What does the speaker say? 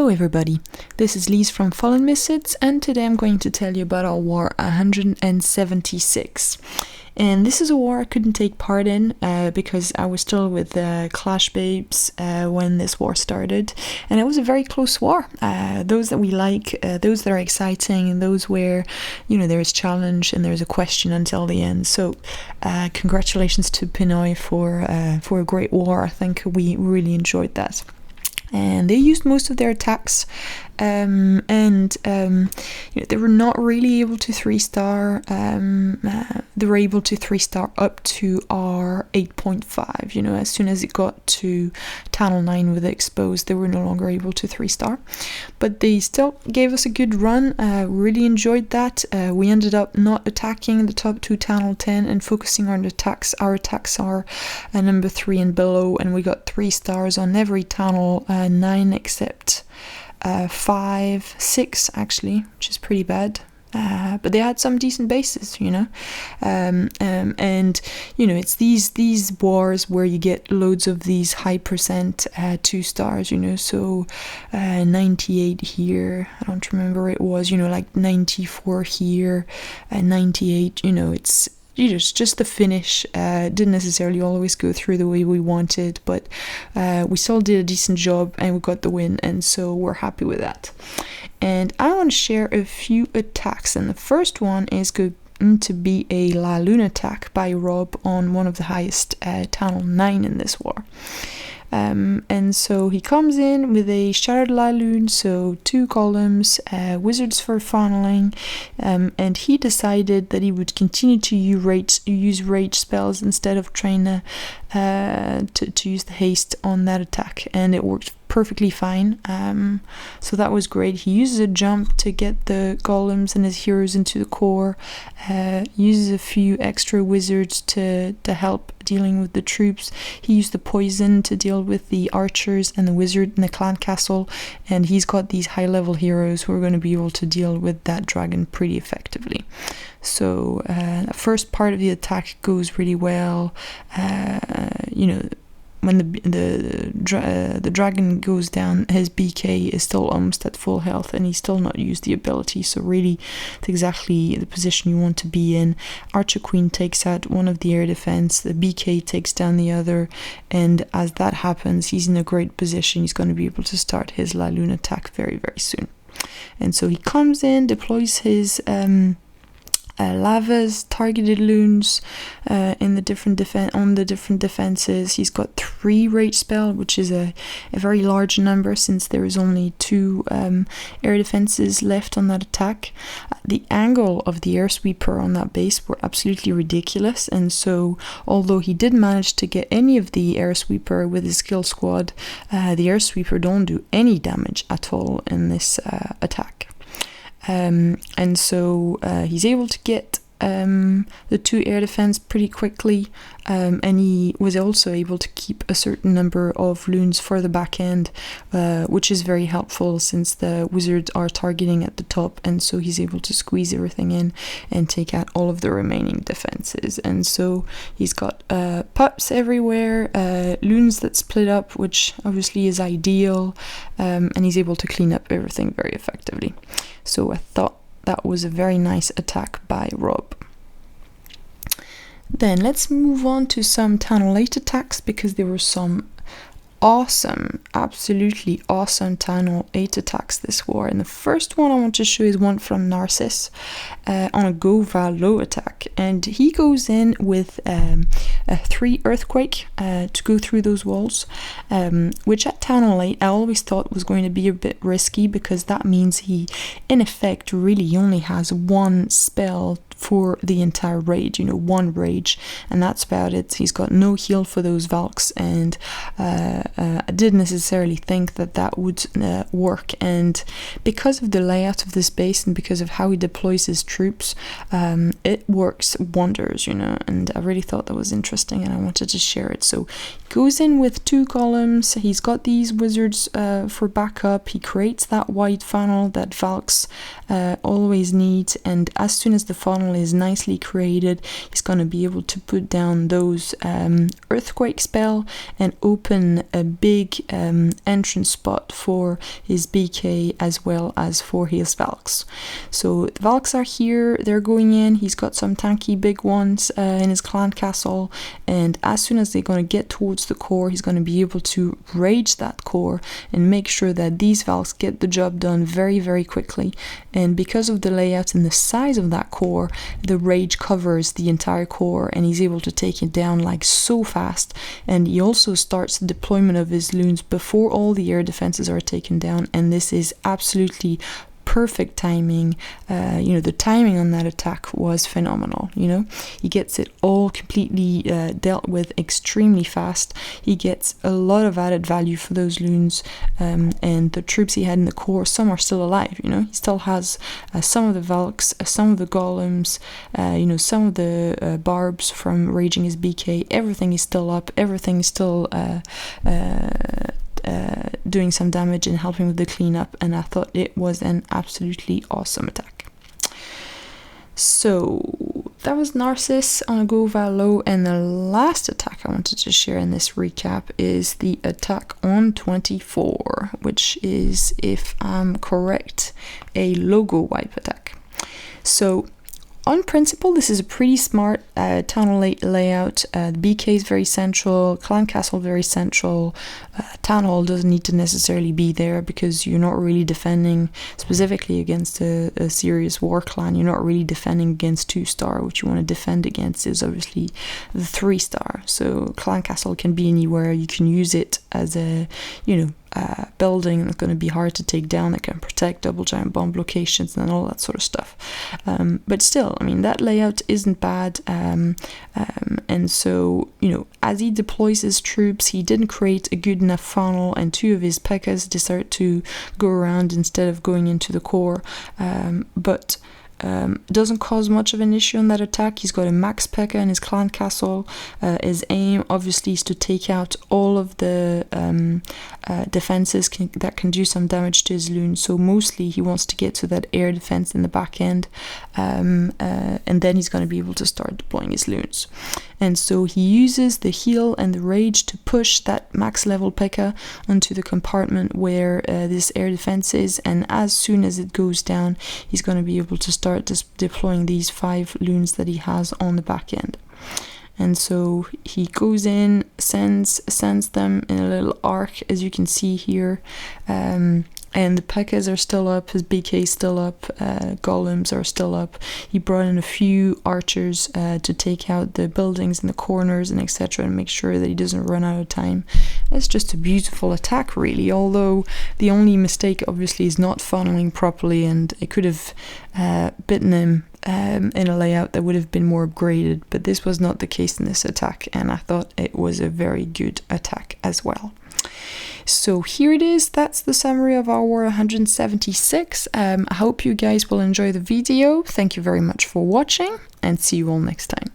everybody, this is Lise from Fallen Misfits, and today I'm going to tell you about our war 176. And this is a war I couldn't take part in because I was still with Clash Babes when this war started, and it was a very close war. Those that we like, those that are exciting, and those where, you know, there is challenge and there's a question until the end. So congratulations to Pinoy for a great war. I think we really enjoyed that. And they used most of their attacks, you know, they were not really able to 3-star. They were able to 3-star up to our 8.5. You know, as soon as it got to Tunnel 9 with the exposed, they were no longer able to 3-star. But they still gave us a good run. Really enjoyed that. We ended up not attacking the top 2 Tunnel 10 and focusing on the attacks. Our attacks are number 3 and below, and we got 3 stars on every Tunnel 9 except 5, 6 actually, which is pretty bad. But they had some decent bases, you know, and you know, it's these wars where you get loads of these high percent 2 stars, you know. So 98 here, I don't remember what it was, you know, like 94 here, 98, you know, it's just the finish didn't necessarily always go through the way we wanted, but we still did a decent job and we got the win, and so we're happy with that. And I want to share a few attacks, and the first one is going to be a LaLoon attack by Rob on one of the highest Tunnel 9 in this war. And so he comes in with a Shattered LaLoon, so 2 columns, wizards for funneling, and he decided that he would continue to use rage spells instead of trying to use the haste on that attack, and it worked perfectly fine. So that was great. He uses a jump to get the golems and his heroes into the core, uses a few extra wizards to help dealing with the troops. He used the poison to deal with the archers and the wizard in the clan castle, and he's got these high level heroes who are going to be able to deal with that dragon pretty effectively. So the first part of the attack goes really well. You know, when the dragon goes down, his BK is still almost at full health, and he's still not used the ability, so really it's exactly the position you want to be in. Archer Queen takes out one of the air defense, the BK takes down the other, and as that happens, he's in a great position. He's going to be able to start his LaLoon attack very, very soon. And so he comes in, deploys his lavas, targeted loons in the different defenses. He's got 3 rage spell, which is a very large number since there is only 2 air defenses left on that attack. The angle of the air sweeper on that base were absolutely ridiculous, and so although he did manage to get any of the air sweeper with his kill squad, the air sweeper don't do any damage at all in this attack. And so he's able to get the 2 air defense pretty quickly, and he was also able to keep a certain number of loons for the back end, which is very helpful since the wizards are targeting at the top, and so he's able to squeeze everything in and take out all of the remaining defenses. And so he's got pups everywhere, loons that split up, which obviously is ideal, and he's able to clean up everything very effectively. So I thought that was a very nice attack by Rob. Then let's move on to some Tunnel 8 attacks, because there were some awesome, absolutely awesome Tunnel 8 attacks this war. And the first one I want to show is one from Narciss on a GoVaLo attack, and he goes in with a 3 earthquake to go through those walls, which at Tunnel 8 I always thought was going to be a bit risky, because that means he in effect really only has 1 spell for the entire raid, you know, 1 rage, and that's about it. He's got no heal for those Valks, and I didn't necessarily think that would work, and because of the layout of this base and because of how he deploys his troops, it works wonders, you know, and I really thought that was interesting and I wanted to share it. So he goes in with 2 columns, he's got these wizards for backup, he creates that wide funnel that Valks always need, and as soon as the funnel is nicely created, he's going to be able to put down those earthquake spell and open a big entrance spot for his BK as well as for his Valks. So the Valks are here, they're going in, he's got some tanky big ones in his clan castle, and as soon as they're going to get towards the core, he's going to be able to rage that core and make sure that these Valks get the job done very, very quickly. And because of the layout and the size of that core, the rage covers the entire core and he's able to take it down like so fast. And he also starts the deployment of his loons before all the air defenses are taken down, and this is absolutely perfect timing. The timing on that attack was phenomenal. He gets it all completely dealt with extremely fast. He gets a lot of added value for those loons, and the troops he had in the core, some are still alive. He still has some of the Valks, some of the golems, some of the barbs from raging his BK. Everything is still up, everything is still doing some damage and helping with the cleanup, and I thought it was an absolutely awesome attack. So that was Narciss on a GoVaLo, and the last attack I wanted to share in this recap is the attack on 24, which is, if I'm correct, a LoGoWiPe attack. So on principle, this is a pretty smart town hall layout. The BK is very central, clan castle very central. Town hall doesn't need to necessarily be there because you're not really defending specifically against a serious war clan. You're not really defending against 2-star. What you want to defend against is obviously the 3-star. So clan castle can be anywhere. You can use it as a, building that's going to be hard to take down, that can protect double giant bomb locations and all that sort of stuff. But still, that layout isn't bad. And so, as he deploys his troops, he didn't create a good enough funnel, and 2 of his P.E.K.K.A.s decided to go around instead of going into the core. But it doesn't cause much of an issue on that attack. He's got a max P.E.K.K.A. in his clan castle. His aim obviously is to take out all of the defenses that can do some damage to his loon. So mostly he wants to get to that air defense in the back end, and then he's going to be able to start deploying his loons. And so he uses the heal and the rage to push that max level P.E.K.K.A. onto the compartment where this air defense is, and as soon as it goes down, he's going to be able to start deploying these 5 loons that he has on the back end. And so he goes in, sends them in a little arc, as you can see here. And the P.E.K.K.A.s are still up, his BK is still up, golems are still up. He brought in a few archers to take out the buildings in the corners and etc. and make sure that he doesn't run out of time. It's just a beautiful attack, really, although the only mistake obviously is not funneling properly, and it could have bitten him in a layout that would have been more upgraded, but this was not the case in this attack, and I thought it was a very good attack as well. So here it is, that's the summary of our War 176. I hope you guys will enjoy the video. Thank you very much for watching, and see you all next time.